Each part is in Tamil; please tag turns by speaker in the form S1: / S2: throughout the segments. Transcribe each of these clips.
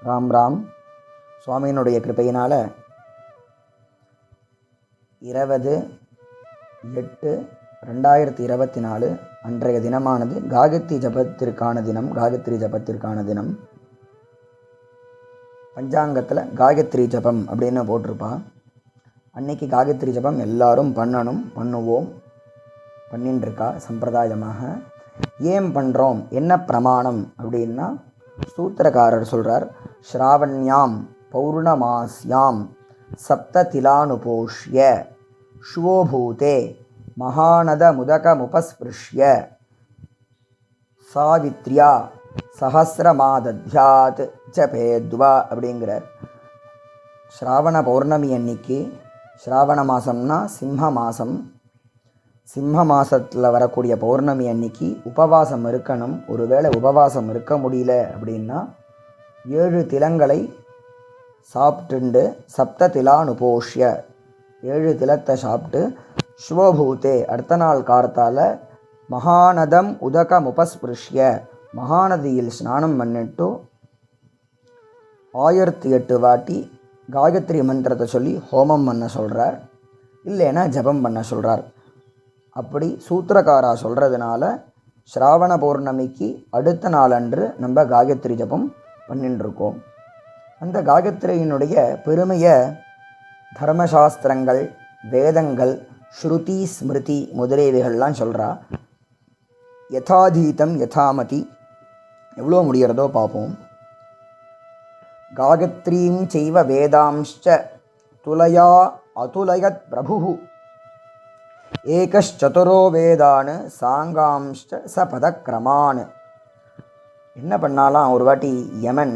S1: ராம் ராம். சுவாமியினுடைய கிருபையினால் 20/8/2024 அன்றைய தினமானது காயத்ரி ஜபத்திற்கான தினம். பஞ்சாங்கத்தில் காயத்ரி ஜபம் அப்படின்னு போட்டிருப்பா. அன்னைக்கு காயத்ரி ஜபம் எல்லாரும் பண்ணுவோம், பண்ணின்றிருக்கா சம்பிரதாயமாக. ஏன் பண்ணுறோம், என்ன பிரமாணம் அப்படின்னா சூத்திரக்காரர் சொல்கிறார், ஸ்ராவண்யாம் பௌர்ணமாஸ்யாம் சப்ததிலானுபோஷ்ய ஷுவோபூதே மகாநத முதகமுபஸ்பிருஷ்ய சாவித்ரியா சஹசிரமாதத்யாத் ஜபேத்வா அப்படிங்கிறார். ஸ்ராவண பௌர்ணமி அன்னைக்கு, ஸ்ராவண மாதம்னா சிம்ம மாதத்தில் வரக்கூடிய பௌர்ணமி அன்னைக்கு உபவாசம் இருக்கணும். ஒருவேளை உபவாசம் இருக்க முடியல அப்படின்னா 7 திலங்களை சாப்பிட்டுண்டு சப்ததிலானுபோஷ்ய 7 திலத்தை சாப்பிட்டு ஸ்வபூதே அடுத்த நாள் கார்த்தால மகாநதம் உதகமுபஸ்பிருஷ்ய மகாநதியில் ஸ்நானம் பண்ணிட்டு 1008 வாட்டி காயத்ரி மந்திரத்தை சொல்லி ஹோமம் பண்ண சொல்கிறார், இல்லைன்னா ஜபம் பண்ண சொல்கிறார். அப்படி சூத்திரக்காரா சொல்கிறதுனால ஸ்ராவண பௌர்ணமிக்கு அடுத்த நாளன்று நம்ம காயத்ரி ஜபம் பண்ணிட்டுருக்கோம். அந்த காயத்ரியினுடைய பெருமையை தர்மசாஸ்திரங்கள், வேதங்கள், ஸ்ருதி ஸ்மிருதி முதலியவைகள்லாம் சொல்கிறா. யதாதீதம் யதாமதி, எவ்வளோ முடிகிறதோ பார்ப்போம். காயத்ரீம் செய்வ வேதாம்ச்ச துலயா அதுலயத் பிரபு ஏகச்சதுரோ வேதானு சாங்காம்ச்ச ச பதக்கிரமான். என்ன பண்ணாலாம், ஒரு வாட்டி யமன்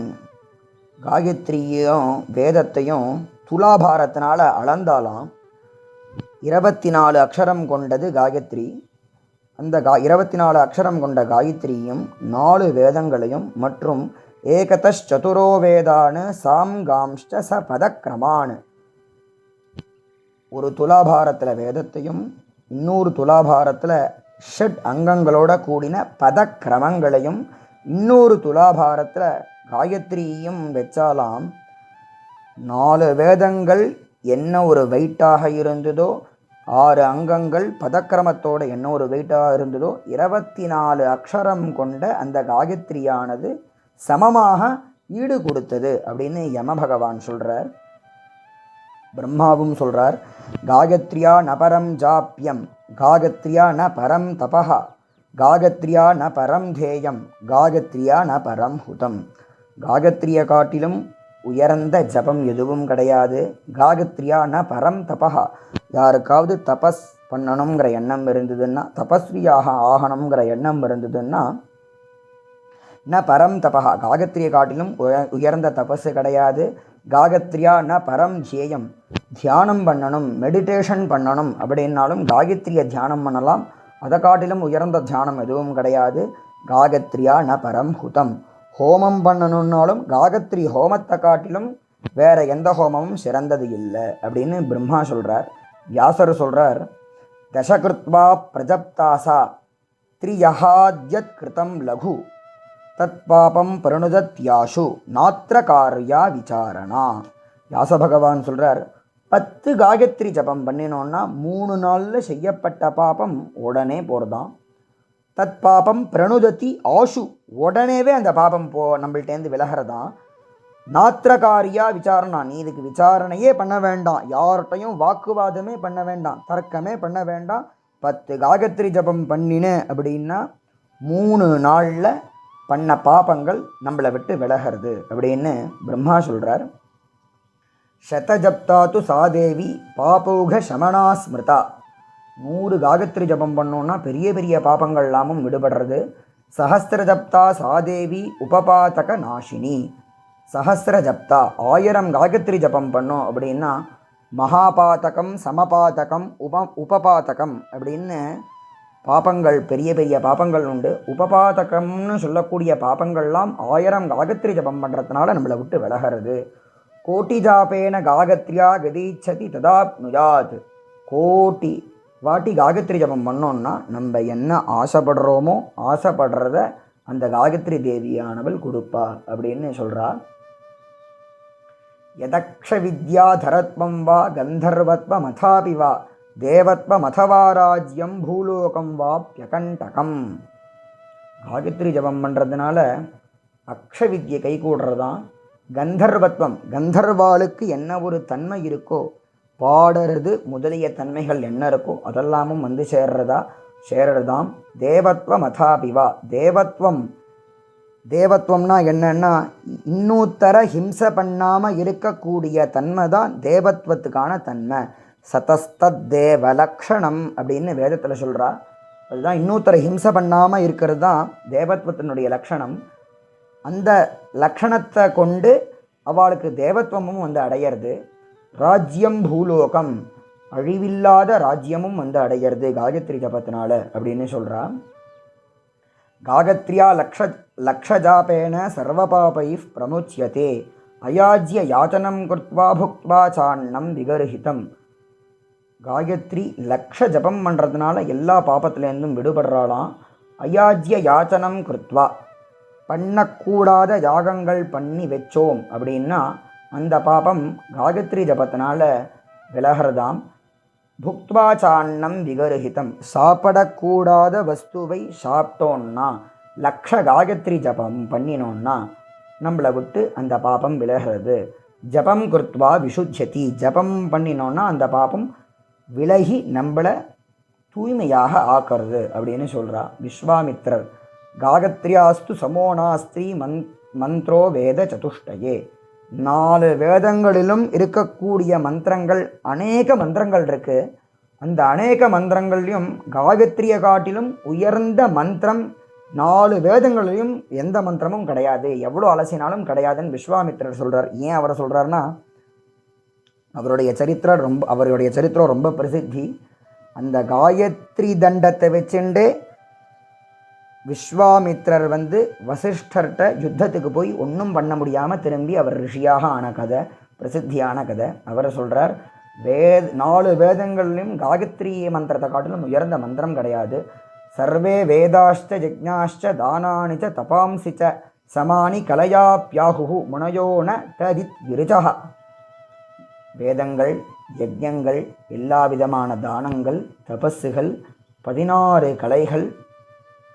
S1: காயத்ரியும் வேதத்தையும் துலாபாரத்தினால் அளந்தாலாம். 24 அக்ஷரம் கொண்டது காயத்ரி. அந்த 24 அக்ஷரம் கொண்ட காயத்ரியும் 4 வேதங்களையும் மற்றும் ஏகதச்சதுரோ வேதானு சாங்காம்ச்ச ச பதக்கிரமான். ஒரு துலாபாரத்தில் வேதத்தையும் இன்னொரு துலாபாரத்தில் ஷட் அங்கங்களோட கூடின பதக்கிரமங்களையும் இன்னொரு துலாபாரத்தில் காயத்ரியும் வச்சாலாம். 4 வேதங்கள் என்ன ஒரு வெயிட்டாக இருந்ததோ, 6 அங்கங்கள் பதக்கிரமத்தோட என்ன ஒரு வெயிட்டாக இருந்ததோ, 24 அக்ஷரம் கொண்ட அந்த காயத்ரியானது சமமாக ஈடு கொடுத்தது அப்படின்னு யம பகவான் சொல்கிறார். பிரம்மாவும் சொல்கிறார், காயத்ரியா ந பரம் ஜாப்யம், காயத்ரியா ந பரம் தபஹா, காயத்ரியா ந பரம் தேயம், காயத்ரியா ந பரம் ஹுதம். காயத்ரியை காட்டிலும் உயர்ந்த ஜபம் எதுவும் கிடையாது. காயத்ரியா ந பரம் தபஹா, யாருக்காவது தபஸ் பண்ணணுங்கிற எண்ணம் இருந்ததுன்னா, தபஸ்வியாக ஆகணுங்கிற எண்ணம் இருந்ததுன்னா, ந பரம் தபஹா, காயத்ரியை காட்டிலும் உயர்ந்த தபஸு கிடையாது. காயத்ரியா ந பரம் தியேயம், தியானம் பண்ணணும், மெடிடேஷன் பண்ணணும் அப்படின்னாலும் காயத்ரியை தியானம் பண்ணலாம். அதை காட்டிலும் உயர்ந்த தியானம் எதுவும் கிடையாது. காயத்ரியா ந பரம் ஹுதம், ஹோமம் பண்ணணுன்னாலும் காயத்ரி ஹோமத்தை காட்டிலும் வேற எந்த ஹோமமும் சிறந்தது இல்லை அப்படின்னு பிரம்மா சொல்கிறார். வியாசர் சொல்கிறார், தசகிருத்வா பிரஜப்தாசா த்ரியஹாத்யத் கிருதம் லகு தத் பாபம் பிரணுதத்யாஷு நாத்திர காரியா விசாரணா. வியாச பகவான் சொல்கிறார், 10 காயத்ரி ஜபம் பண்ணினோன்னா 3 நாளில் செய்யப்பட்ட பாபம் உடனே போகிறதான். தத் பாபம் பிரணுதத்தி ஆஷு, உடனேவே அந்த பாபம் நம்மள்டேருந்து விலகிறதான். நாத்திரகாரியா விசாரணா, நீ இதுக்கு விசாரணையே பண்ண வேண்டாம், யார்கிட்டையும் வாக்குவாதமே பண்ண வேண்டாம், தர்க்கமே பண்ண வேண்டாம். 10 காயத்ரி ஜபம் பண்ணின அப்படின்னா 3 நாளில் பண்ண பாபங்கள் நம்மளை விட்டு விலகிறது அப்படின்னு பிரம்மா சொல்கிறார். சதஜப்தாத்து சாதேவி பாபௌக சமணா ஸ்மிருதா, 100 காயத்ரி ஜபம் பண்ணோன்னா பெரிய பெரிய பாபங்கள் எல்லாமும் விடுபடுறது. சஹஸ்ர ஜப்தா சாதேவி உபபாதக நாஷினி, சஹஸ்ர ஜப்தா 1000 காயத்ரி ஜபம் பண்ணோம் அப்படின்னா மகாபாதகம் சமபாதகம் உபபாதகம் அப்படின்னு பாபங்கள், பெரிய பெரிய பாபங்கள் உண்டு. உபபாதகம்னு சொல்லக்கூடிய பாபங்கள்லாம் 1000 காயத்ரி ஜபம் பண்ணுறதுனால நம்மளை விட்டு விலகிறது. கோட்டி ஜாபேன காயத்ரியா கதீச்சதி ததாப்னுயாத், கோட்டி வாட்டி காயத்ரி ஜபம் பண்ணோன்னா நம்ம என்ன ஆசைப்படுறோமோ ஆசைப்படுறத அந்த காயத்ரி தேவியானவள் கொடுப்பா அப்படின்னு சொல்கிறா. யதக்ஷ வித்யாதரத்வம் வா கந்தர்வத்வமதாபி வா தேவத்வமதவா ராஜ்யம் பூலோகம் வாப்யகண்டகம். காயத்ரி ஜபம் பண்ணுறதுனால அக்ஷ வித்யை கை கூடுறதான். கந்தர்வத்வம், கந்தர்வாளுக்கு என்ன ஒரு தன்மை இருக்கோ, பாடுறது முதலிய தன்மைகள் என்ன இருக்கோ அதெல்லாமும் வந்து சேர்றதாம். தேவத்வம் அதாபிவா, தேவத்வம்னா என்னன்னா இன்னொருத்தர ஹிம்சை பண்ணாமல் இருக்கக்கூடிய தன்மை தான் தேவத்வத்துக்கான தன்மை. சதஸ்தத் தேவ லக்ஷணம் அப்படின்னு வேதத்தில் சொல்கிறா. அதுதான் இன்னொருத்தரை ஹிம்சை பண்ணாமல் இருக்கிறது தான் தேவத்வத்தினுடைய லக்ஷணம். அந்த லக்ஷணத்தை கொண்டு அவளுக்கு தேவத்வமும் வந்து அடையிறது. ராஜ்யம் பூலோகம், அழிவில்லாத ராஜ்யமும் வந்து அடையிறது காயத்ரி ஜபத்தினால அப்படின்னு சொல்கிறா. காயத்ரியா லக்ஷஜாபேன சர்வபாபை பிரமுச்சியதே அயாஜ்ய யாச்சனம் கிருத்வா புக்த்வா சாண்ணம் விகர்ஹிதம். காயத்ரி லக்ஷ ஜபம் பண்ணுறதுனால எல்லா பாபத்திலேருந்தும் விடுபடுறாளாம். அயாஜ்ய யாச்சனம் கிருத்வா, பண்ணக்கூடாத யாகங்கள் பண்ணி வச்சோம் அப்படின்னா அந்த பாபம் காயத்ரி ஜபத்தினால விலகிறதாம். புக்த்வா சாண்ணம் விகர்ஹிதம், சாப்பிடக்கூடாத வஸ்துவை சாப்பிட்டோன்னா லக்ஷ காயத்ரி ஜபம் பண்ணினோன்னா நம்மளை விட்டு அந்த பாபம் விலகிறது. ஜபம் கிருத்வா விஷுத்தியதி, ஜபம் பண்ணினோன்னா அந்த பாபம் விலகி நம்மளை தூய்மையாக ஆக்கிறது அப்படின்னு சொல்கிறா விஸ்வாமித்ரர். காயத்ரியாஸ்து சமோனாஸ்திரி மந்த்ரோ வேத சதுஷ்டயே. 4 வேதங்களிலும் இருக்கக்கூடிய மந்திரங்கள், அநேக மந்திரங்கள் இருக்குது. அந்த அநேக மந்திரங்கள்லையும் காயத்ரியை காட்டிலும் உயர்ந்த மந்திரம் 4 வேதங்களிலும் எந்த மந்திரமும் கிடையாது, எவ்வளோ அலசினாலும் கிடையாதுன்னு விஸ்வாமித்திரர் சொல்கிறார். ஏன் அவரை சொல்கிறாருன்னா அவருடைய சரித்திரம் ரொம்ப பிரசித்தி. அந்த காயத்ரி தண்டத்தை வச்சுண்டே விஸ்வாமித்ரர் வந்து வசிஷ்டர்கிட்ட யுத்தத்துக்கு போய் ஒன்றும் பண்ண முடியாமல் திரும்பி அவர் ரிஷியாக ஆன கதை, பிரசித்தியான கதை. அவரை சொல்கிறார், 4 வேதங்கள்லையும் காயத்ரி மந்திரத்தை காட்டிலும் உயர்ந்த மந்திரம் கிடையாது. சர்வே வேதாஷ்ட யஜ்ஞாஷ்ட தானானிச்ச தபாம்சிச்ச சமானி கலையாப்யாஹு முனயோன ததித் விருஜா. வேதங்கள், யஜ்ஞங்கள், எல்லா விதமான தானங்கள், தபஸுகள், 16 கலைகள்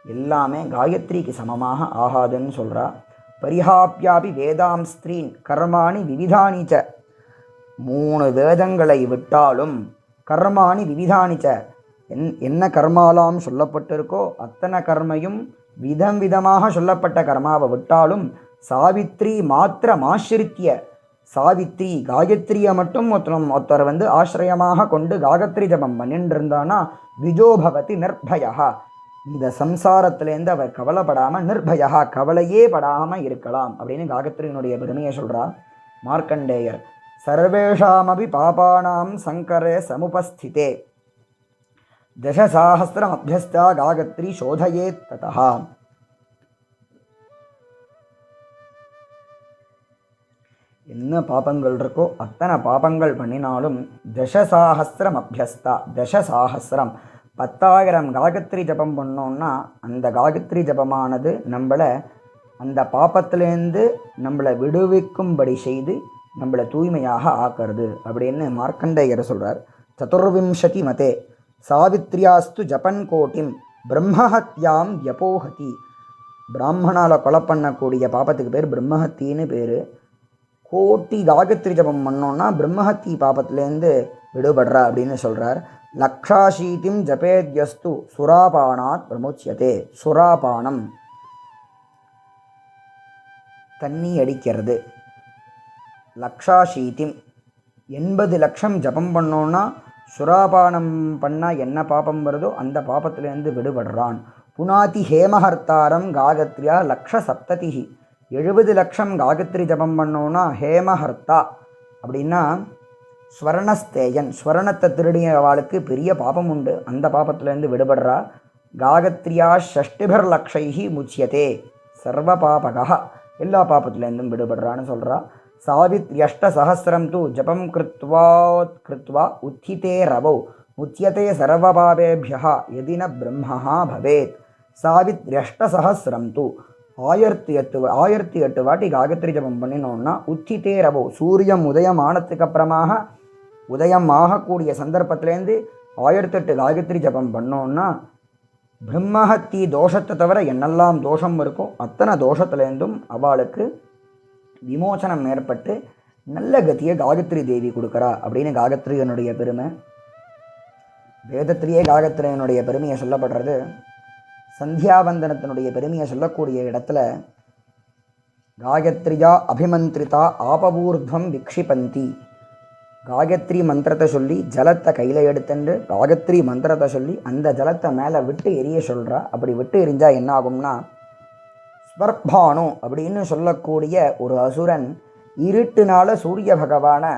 S1: எல்லாமே காயத்ரிக்கு சமமாக ஆகாதுன்னு சொல்கிறா. பரிஹாப்யாபி வேதாம் ஸ்திரீன் கர்மாணி விவிதானிச்ச, 3 வேதங்களை விட்டாலும் கர்மாணி விவிதானிச்ச, என்ன கர்மாலாம் சொல்லப்பட்டிருக்கோ அத்தனை கர்மையும் விதம் விதமாக சொல்லப்பட்ட கர்மாவை விட்டாலும் சாவித்ரி மாத்திரமாசிரித்திய, சாவித்ரி காயத்ரியை மட்டும் ஒருத்தர் வந்து ஆசிரியமாக கொண்டு காயத்ரி ஜபம் பண்ணிட்டு இருந்தானா விஜோபவதி நிர்பயா, இந்த சம்சாரத்திலேருந்து அவர் கவலைப்படாமல் நிர்பயா, கவலையே படாமல் இருக்கலாம் அப்படின்னு காயத்ரியினுடைய பெருமையை சொல்கிறா மார்க்கண்டேயர். சர்வேஷாமபி பாபானாம் சங்கரே சமுபஸ்திதே தசசாஹஸ்ரம் அபியஸ்தா காயத்ரி சோதயே ததா. என்ன பாபங்கள் இருக்கோ அத்தனை பாபங்கள் பண்ணினாலும் தசசாஹஸ்ரம் அபியஸ்தா, தசசாஹஸ்ரம் 10,000 காயத்ரி ஜபம் பண்ணோன்னா அந்த காயத்ரி ஜபமானது நம்மளை அந்த பாப்பத்திலேருந்து நம்மளை விடுவிக்கும்படி செய்து நம்மளை தூய்மையாக ஆக்கிறது அப்படின்னு மார்க்கண்டேயர் சொல்கிறார். சதுர்விம்சதி மதே சாவித்ரியாஸ்து ஜபன் கோட்டிம் பிரம்மஹத்யாம் யபோஹதி. பிராமணால் கொலை பண்ணக்கூடிய பாப்பத்துக்கு பேர் பிரம்மஹத்தின்னு பேர். கோட்டி காயத்ரி ஜபம் பண்ணோன்னா பிரம்மஹத்தி பாப்பத்திலேருந்து விடுபடுறா அப்படின்னு சொல்கிறார். லக்ஷாஷீதிம் ஜபேத்யஸ்து சுராபானாத் பிரமுச்சியதே. சுராபானம் தண்ணி அடிக்கிறது. லக்ஷாஷீதிம் 80 லட்சம் ஜபம் பண்ணோன்னா சுராபானம் பண்ணால் என்ன பாபம் வருதோ அந்த பாபத்திலேருந்து விடுபடுறான். புனாதி ஹேமஹர்த்தாரம் காயத்ரியா லக்ஷ சப்ததிஹி. 70 லட்சம் காயத்ரி ஜபம் பண்ணோன்னா ஹேமஹர்த்தா அப்படின்னா ஸ்வர்ணஸ்தேயன், ஸ்வர்ணத்தை திருடியவாளுக்கு பெரிய பாபம் உண்டு, அந்த பாபத்திலேருந்து விடுபடுறா. காயத்ரியா ஷஷ்டிபர் லக்ஷைஹி முச்சியதே சர்வ பாபகா, எல்லா பாபத்திலேருந்தும் விடுபடுறான்னு சொல்கிறா. சாவித்ரியஷ்ட சஹசிரம் தூ ஜபம் கிருத்வா உத்திதே ரவௌ முச்சியதே சர்வபாபேபியா யதின பிரம்மஹா பவேத். சாவித்ரியஷ்ட சஹசிரம் தூ ஆயிரத்தி எட்டு வாட்டி காயத்ரி ஜபம் பண்ணினோம்னா உச்சித்தே ரவோ சூரியன் உதயம் ஆனதுக்கு அப்புறமாக உதயம் ஆகக்கூடிய சந்தர்ப்பத்திலேருந்து 1008 காயத்ரி ஜபம் பண்ணோன்னா பிரம்மஹத்தி தோஷத்தை தவிர என்னெல்லாம் தோஷம் இருக்கோ அத்தனை தோஷத்துலேருந்தும் அவளுக்கு விமோசனம் ஏற்பட்டு நல்ல கதியை காயத்ரி தேவி கொடுக்குறா அப்படின்னு காயத்ரியனுடைய பெருமை. வேதத்திலேயே காயத்ரியனுடைய பெருமையை சொல்லப்படுறது. சந்தியாவந்தனத்தினுடைய பெருமையை சொல்லக்கூடிய இடத்துல காயத்ரியா அபிமந்திரிதா ஆபவூர்துவம் விக்ஷிபந்தி, காயத்ரி மந்திரத்தை சொல்லி ஜலத்தை கையில் எடுத்துட்டு காயத்ரி மந்திரத்தை சொல்லி அந்த ஜலத்தை மேலே விட்டு எரிய சொல்கிறா. அப்படி விட்டு எரிஞ்சால் என்ன ஆகும்னா ஸ்வர்பானு அப்படின்னு சொல்லக்கூடிய ஒரு அசுரன் இருட்டுனால சூரிய பகவானை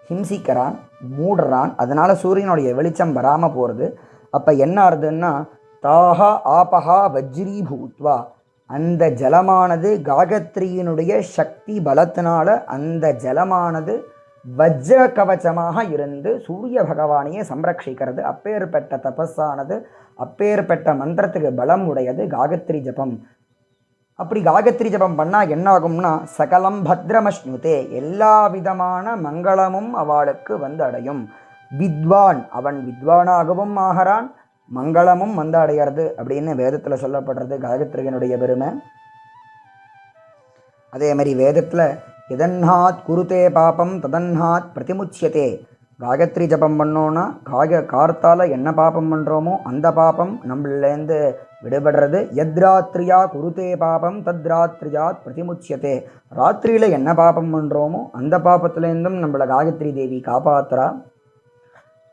S1: ஹிம்சிக்கிறான், மூடுறான். அதனால் சூரியனுடைய வெளிச்சம் வராமல் போகிறது. அப்போ என்ன ஆகுதுன்னா தாஹா ஆபஹா வஜ்ரீபூத்வா, அந்த ஜலமானது காயத்ரியினுடைய சக்தி பலத்தினால அந்த ஜலமானது வஜ்ர கவச்சமாக இருந்து சூரிய பகவானையே சம்ரட்சிக்கிறது. அப்பேற்பட்ட தபஸானது, அப்பேற்பட்ட மந்திரத்துக்கு பலம் உடையது காயத்ரி ஜபம். அப்படி காயத்ரி ஜபம் பண்ணால் என்ன ஆகும்னா சகலம் பத்ரமஷ்ணுதே, எல்லா விதமான மங்களமும் அவளுக்கு வந்து அடையும். வித்வான், அவன் வித்வானாகவும் ஆகிறான், மங்களமும் வந்து அடையிறது அப்படின்னு வேதத்தில் சொல்லப்படுறது காயத்ரியினுடைய பெருமை. அதே மாதிரி வேதத்தில் எதன்னாத் குருதே பாபம் ததன்னாத் பிரதிமுச்சியதே, காயத்ரி ஜபம் பண்ணோன்னா கார்த்தால என்ன பாபம் பண்ணுறோமோ அந்த பாபம் நம்மளேருந்து விடுபடுறது. எத்ராத்ரியா குருதே பாபம் தத்ராத்ரியாத் பிரதிமுச்சியதே, ராத்திரியில் என்ன பாபம் பண்ணுறோமோ அந்த பாபத்துலேருந்தும் நம்மளை காயத்ரி தேவி காப்பாத்துறா.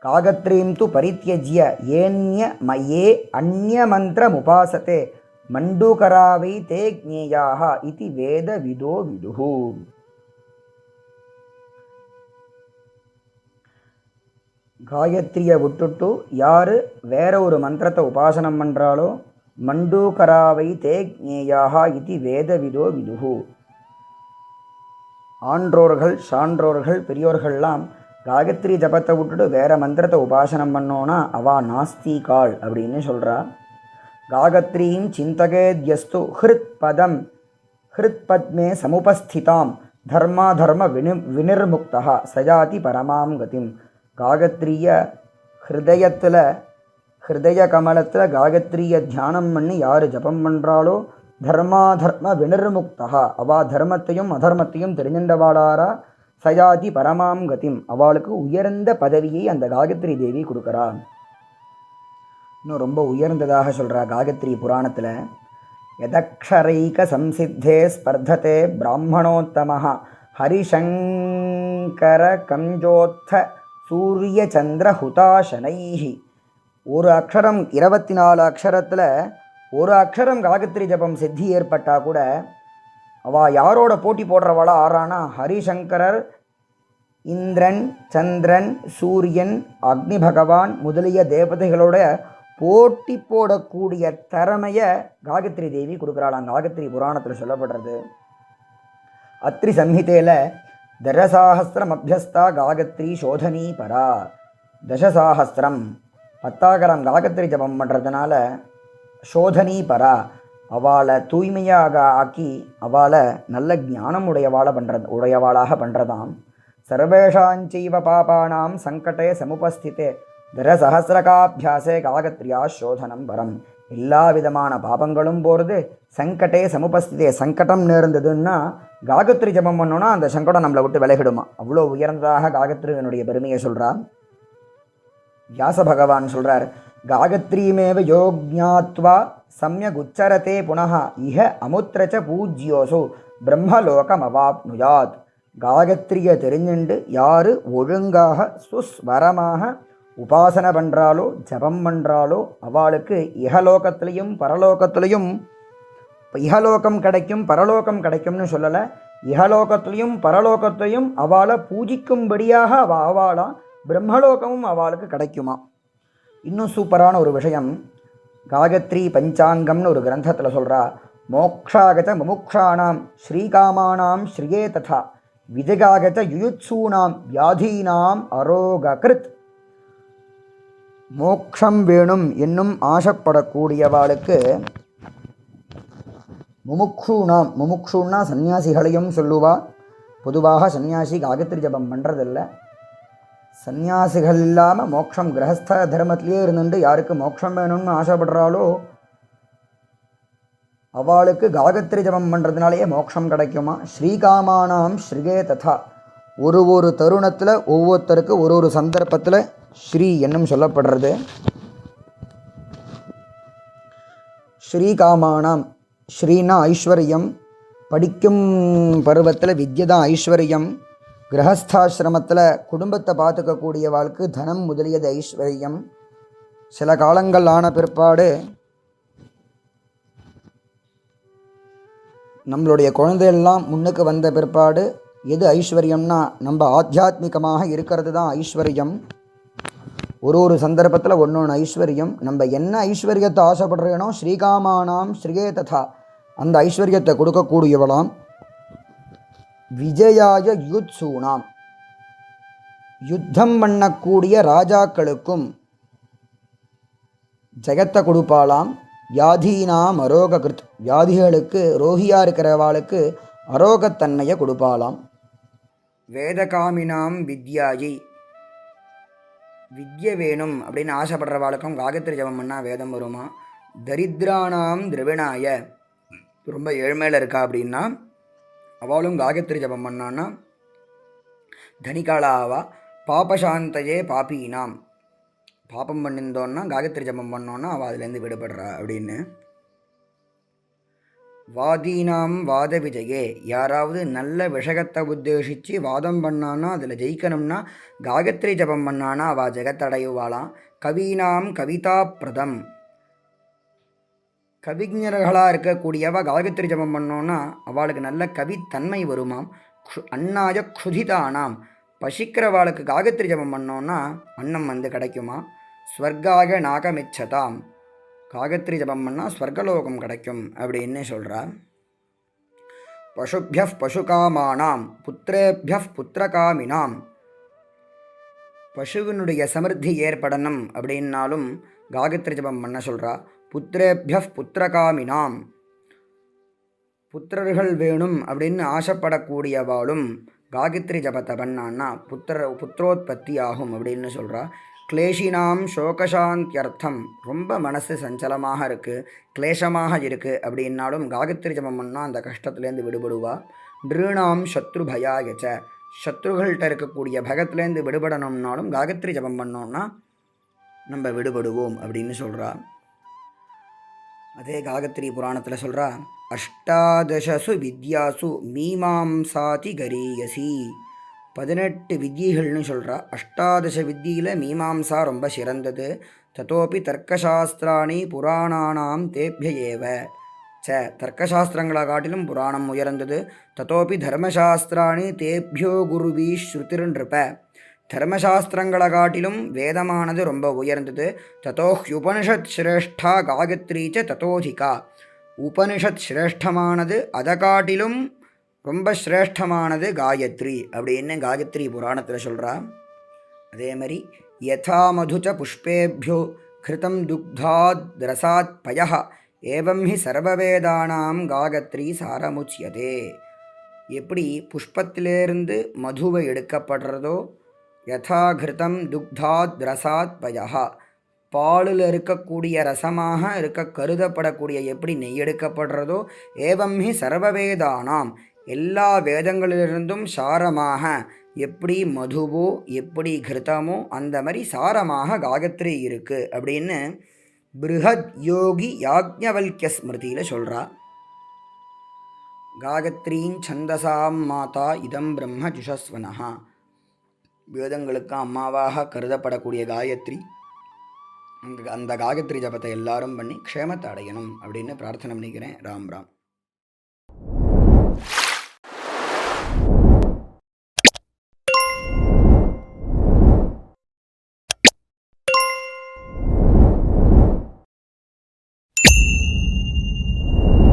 S1: காகத்ரீம் து பரித்யஜ்ய ஏ அந்நிய மந்திரம் உபாசத்தே மண்டூகராவை தே ஜ்ஞேயாக இதி வேத விதோ விதுஹு. காயத்ரியை விட்டுட்டு யார் வேற ஒரு மந்திரத்தை உபாசனம் பண்ணுறாலோ மண்டூகராவை தே ஜ்ஞேயாக இதி வேத விதோ விதுஹு. ஆன்றோர்கள் சான்றோர்கள் பெரியோர்கள்லாம் காயத்ரி ஜபத்தை விட்டுட்டு வேற மந்திரத்தை உபாசனம் பண்ணோன்னா அவா நாஸ்திகாள் அப்படின்னு சொல்கிறா. காயத்ரீம் சிந்தகேத்யஸ்து ஹிருத் பதம் ஹிருத் பத்மே சமுபஸ்திதாம் தர்மா தர்ம வினிர்முக்தா சஜாதி பரமாம் கதிம். காயத்ரிய ஹிருதயத்தில் ஹிருதய கமலத்தில் காயத்ரியை தியானம் பண்ணி யார் ஜபம் பண்ணுறாளோ தர்மா தர்ம வினிர்முக்தா, அவா தர்மத்தையும் அதர்மத்தையும் தெரிஞ்சின்றவாளாரா. சஜாதி பரமாம் கதிம், அவளுக்கு உயர்ந்த பதவியை அந்த காயத்ரி தேவி கொடுக்குறா. இன்னும் ரொம்ப உயர்ந்ததாக சொல்கிறா காயத்ரி புராணத்தில். யதக்ஷரைக சம்சித்தே ஸ்பர்ததே பிராமணோத்தம ஹரிசங்கர கஞ்சோத்த சூரிய சந்திர ஹுதாசனைஹி. ஒரு அக்ஷரம் 24 அக்ஷரத்தில் ஒரு அக்ஷரம் காயத்ரி ஜபம் சித்தி ஏற்பட்டால் கூட அவள் யாரோட போட்டி போடுறவாளா ஆறானா ஹரிசங்கரர், இந்திரன், சந்திரன், சூரியன், அக்னி பகவான் முதலிய தேவதைகளோட போட்டி போடக்கூடிய திறமையை காயத்ரி தேவி கொடுக்குறாளாம். காயத்ரி புராணத்தில் சொல்லப்படுறது. அத்ரி சம்ஹிதையில் தசசாஹஸ்திரம் அபியஸ்தா காயத்ரி சோதனி பரா. தசசாஹஸ்திரம் 10,000 காயத்ரி ஜபம் பண்ணுறதுனால சோதனி பரா, அவளை தூய்மையாக ஆக்கி அவளை நல்ல ஞானம் உடையவாளாக பண்ணுறதாம். சர்வேஷாஞ்சைவ பாபானாம் சங்கடே சமுபஸ்திதே தரசஹசிரகாபியாசே காயத்ரியா சோதனம் பரம். எல்லா விதமான பாபங்களும் போகிறது. சங்கடே சமுபஸ்திதே, சங்கடம் நேர்ந்ததுன்னா காயத்ரி ஜபம் பண்ணோன்னா அந்த சங்கடம் நம்மளை விட்டு விலகிடுமா. அவ்வளோ உயர்ந்ததாக காயத்ரியினுடைய பெருமையை சொல்கிறார். வியாச பகவான் சொல்கிறார், காயத்ரீமேவ யோக்ஞாத்வா சம்யக் உச்சரதே புனः இஹ அமுத்ரச்ச பூஜ்யோசு பிரம்மலோகம் அவாப்னுயாத். காயத்ரியை தெரிஞ்சுண்டு யார் ஒழுங்காக சுஸ்வரமாக உபாசனை பண்ணுறாளோ ஜபம் பண்ணுறாளோ அவளுக்கு இகலோகத்திலையும் பரலோகத்திலையும், இகலோகம் கிடைக்கும் பரலோகம் கிடைக்கும்னு சொல்லலை, இகலோகத்திலையும் பரலோகத்திலையும் அவளை பூஜிக்கும்படியாக ஆவாளாம். பிரம்மலோகமும் அவளுக்கு கிடைக்குமா. இன்னும் சூப்பரான ஒரு விஷயம் காயத்ரி பஞ்சாங்கம்னு ஒரு கிரந்தத்தில் சொல்கிறா. மோக்ஷாகத முமுக்ஷானாம் ஸ்ரீகாமானாம் ஸ்ரீயே ததா விதிகாகத யுயுத்சூனாம் வியாதீனாம் அரோககிருத். மோக்ஷம் வேணும் என்னும் ஆசைப்படக்கூடியவாளுக்கு முமுக்ஷூணாம், முமுக்ஷூன்னா சன்னியாசிகளையும் சொல்லுவா. பொதுவாக சன்னியாசி காயத்ரி ஜபம் பண்ணுறதில்ல. சன்னியாசிகள் இல்லாமல் மோட்சம் கிரகஸ்த தர்மத்திலே இருந்துட்டு யாருக்கு மோட்சம் வேணும்னு ஆசைப்படுறாளோ அவளுக்கு காயத்ரி ஜபம் பண்ணுறதுனாலேயே மோட்சம் கிடைக்குமா. ஸ்ரீகாமானாம் ஸ்ரீகே ததா. ஒரு தருணத்தில் ஒவ்வொருத்தருக்கு ஒரு சந்தர்ப்பத்தில் ஸ்ரீ என்னும் சொல்லப்படுறது. ஸ்ரீகாமானாம், ஸ்ரீனா ஐஸ்வர்யம், படிக்கும் பருவத்தில் வித்யை தான் ஐஸ்வர்யம். கிரகஸ்தாசிரமத்தில் குடும்பத்தை பார்த்துக்கக்கூடிய வாழ்க்கை தனம் முதலியது ஐஸ்வர்யம். சில காலங்கள் ஆன பிற்பாடு நம்மளுடைய குழந்தையெல்லாம் முன்னுக்கு வந்த பிற்பாடு எது ஐஸ்வர்யம்னா நம்ம ஆத்தியாத்மிகமாக இருக்கிறது தான் ஐஸ்வர்யம். ஒரு சந்தர்ப்பத்தில் ஒன்று ஐஸ்வர்யம். நம்ம என்ன ஐஸ்வர்யத்தை ஆசைப்படுறேனோ ஸ்ரீகாமானாம் ஸ்ரீகே ததா அந்த ஐஸ்வர்யத்தை கொடுக்கக்கூடியவளாம். விஜயாய யுத்சூனாம், யுத்தம் பண்ணக்கூடிய ராஜாக்களுக்கும் ஜெகத்தை கொடுப்பாளாம். வியாதீனாம் அரோககிருத், வியாதிகளுக்கு ரோகியாக இருக்கிறவாளுக்கு அரோகத்தன்மையை கொடுப்பாளாம். வேதகாமினாம் வித்யாயி, வித்யை வேணும் அப்படின்னு ஆசைப்படுறவாளுக்கும் காயத்ரி ஜபம் பண்ணால் வேதம் வருமா. தரித்ரானாம் திரவிணாய, ரொம்ப ஏழ்மையில் இருக்கா அப்படின்னா அவளும் காயத்ரி ஜபம் பண்ணான்னா தனிகாலாவா. பாபசாந்தையே பாப்பீனாம், பாப்பம் பண்ணியிருந்தோன்னா காயத்ரி ஜபம் பண்ணோன்னா அவள் அதுலேருந்து விடுபடுறா அப்படின்னு. வாதீனாம் வாத விஜயே, யாராவது நல்ல விஷயத்தை உத்தேசித்து வாதம் பண்ணானா அதில் ஜெயிக்கணும்னா காயத்ரி ஜபம் பண்ணானா அவள் ஜெகத்தடையுவாளாம். கவீனாம் கவிதா பிரதம், கவிஞர்களாக இருக்கக்கூடியவா காயத்ரி ஜபம் பண்ணோன்னா அவளுக்கு நல்ல கவித்தன்மை வருமாம். அன்னாய க்ஷுதிதானாம், பசிக்கிறவாளுக்கு காயத்ரி ஜபம் பண்ணோன்னா அன்னம் வந்து கிடைக்குமா. ஸ்வர்காய நாகமிச்சதாம், காயத்ரி ஜபம் பண்ணால் ஸ்வர்கலோகம் கிடைக்கும் அப்படின்னு சொல்கிறா. பசுபிய பசுகாமானாம் புத்திரேபிய புத்திரகாமினாம், பசுவினுடைய சமிருத்தி ஏற்படணும் அப்படின்னாலும் காயத்ரி ஜபம் பண்ண சொல்கிறா. புத்திரேபிய புத்திரகாமினாம், புத்திரர்கள் வேணும் அப்படின்னு ஆசைப்படக்கூடியவாளும் காயத்ரி ஜபத்தை பண்ணான்னா புத்திரோத்பத்தி ஆகும் அப்படின்னு சொல்கிறா. கிளேஷினாம் சோகசாந்தியர்த்தம், ரொம்ப மனசு சஞ்சலமாக இருக்குது, கிளேஷமாக இருக்குது அப்படின்னாலும் காயத்ரி ஜபம் பண்ணால் அந்த கஷ்டத்துலேருந்து விடுபடுவா. நிருணாம் சத்ரு பயாயச்ச, சத்ருகள்கிட்ட இருக்கக்கூடிய பகத்துலேருந்து விடுபடணும்னாலும் காயத்ரி ஜபம் பண்ணோன்னா நம்ம விடுபடுவோம் அப்படின்னு சொல்கிறா. அதே காயத்ரி புராணத்தில் சொல்கிறா, அஷ்டாதசு வித்யாசு மீமாம்சாதி கரீயசி, 18 வித்யைகள்னு சொல்கிறா. அஷ்டாதச வித்தியில் மீமாம்சா ரொம்ப சிறந்தது. ததோபி தர்க்கசாஸ்திராணி புராணானாம் தேபிய ஏவ ச, தர்க்கசாஸ்திரங்களை காட்டிலும் புராணம் உயர்ந்தது. ததோபி தர்மசாஸ்திராணி தேபியோ குருவி ஸ்ருதிருன்றிருப்ப, தர்மசாஸ்திரங்களை காட்டிலும் வேதமானது ரொம்ப உயர்ந்தது. ததோஹ்யுபனிஷத் சிரேஷ்டா காயத்ரீச்ச ததோதிகா, உபனிஷத் சிரேஷ்டமானது, அதை காட்டிலும் ரொம்ப சிரேஷ்டமானது காயத்ரி அப்படின்னு காயத்ரி புராணத்தில் சொல்கிறா. அதே மாதிரி யதா மதுச்ச புஷ்பேபியோ கிருதம் துக்தாத் ரசாத் பய ஏவம் ஹி சர்வவேதானாம் காயத்ரி சாரமுச்சியதே, எப்படி புஷ்பத்திலேருந்து மதுவை எடுக்கப்படுறதோ, யதா கிருதம் துக்தாத் ரசாத் பயா, பாலில் இருக்கக்கூடிய ரசமாக கருதப்படக்கூடிய எப்படி நெய் எடுக்கப்படுறதோ, ஏவம் ஹி சர்வவேதானாம், எல்லா வேதங்களிலிருந்தும் சாரமாக எப்படி மதுவோ எப்படி கிருதமோ அந்த மாதிரி சாரமாக காயத்ரி இருக்குது அப்படின்னு பிருஹத் யோகி யாக்ஞவல்க்ய ஸ்மிருதியில் சொல்கிறா. காயத்ரீன் சந்தசாம் மாதா இதம் பிரம்ம ஜுஷஸ்வனஹா, வேதங்களுக்கு அம்மாவாக கருதப்படக்கூடிய காயத்ரி, அந்த காயத்ரி ஜபத்தை எல்லாரும் பண்ணி க்ஷேமத்தை அடையணும் அப்படின்னு பிரார்த்தனை பண்ணிக்கிறேன். ராம் ராம்.